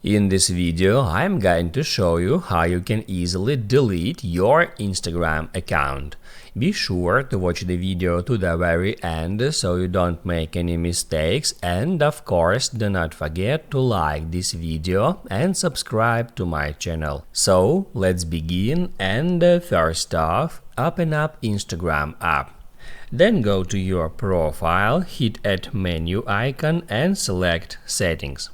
In this video, I'm going to show you how you can easily delete your Instagram account. Be sure to watch the video to the very end so you don't make any mistakes, and of course do not forget to like this video and subscribe to my channel. So let's begin, and first off, open up Instagram app. Then go to your profile, hit Add menu icon and select Settings.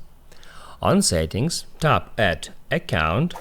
On Settings, tap Add Account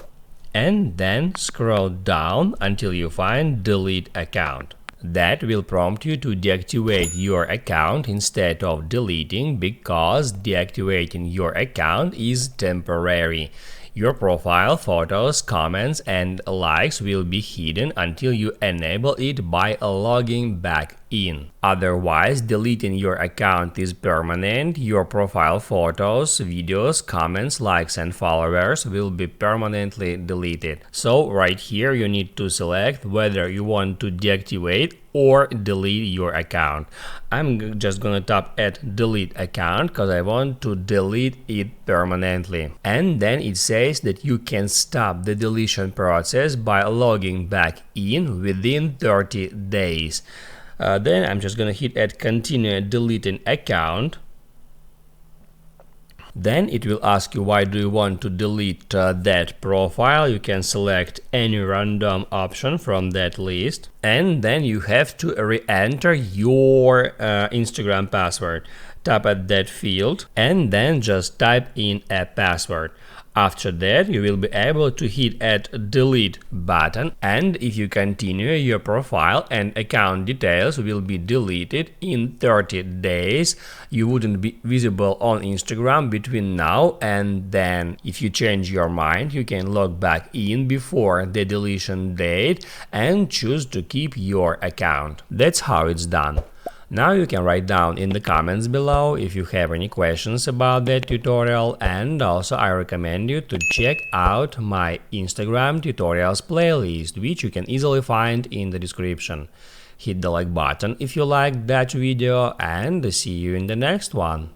and then scroll down until you find Delete Account. That will prompt you to deactivate your account instead of deleting, because deactivating your account is temporary. Your profile, photos, comments and likes will be hidden until you enable it by logging back in. Otherwise, deleting your account is permanent. Your profile, photos, videos, comments, likes and followers will be permanently deleted. So right here you need to select whether you want to deactivate or delete your account. I'm just gonna tap Add Delete Account because I want to delete it permanently. And then it says that you can stop the deletion process by logging back in within 30 days. Then I'm just gonna hit Add Continue Deleting Account. Then it will ask you why do you want to delete that profile. You can select any random option from that list, and then you have to re-enter your Instagram password. Tap at that field and then just type in a password. After that, you will be able to hit Add Delete button, and if you continue, your profile and account details will be deleted in 30 days. You wouldn't be visible on Instagram between now and then. If you change your mind, you can log back in before the deletion date and choose to keep your account. That's how it's done. Now you can write down in the comments below if you have any questions about that tutorial, and also I recommend you to check out my Instagram tutorials playlist, which you can easily find in the description. Hit the like button if you liked that video, and see you in the next one.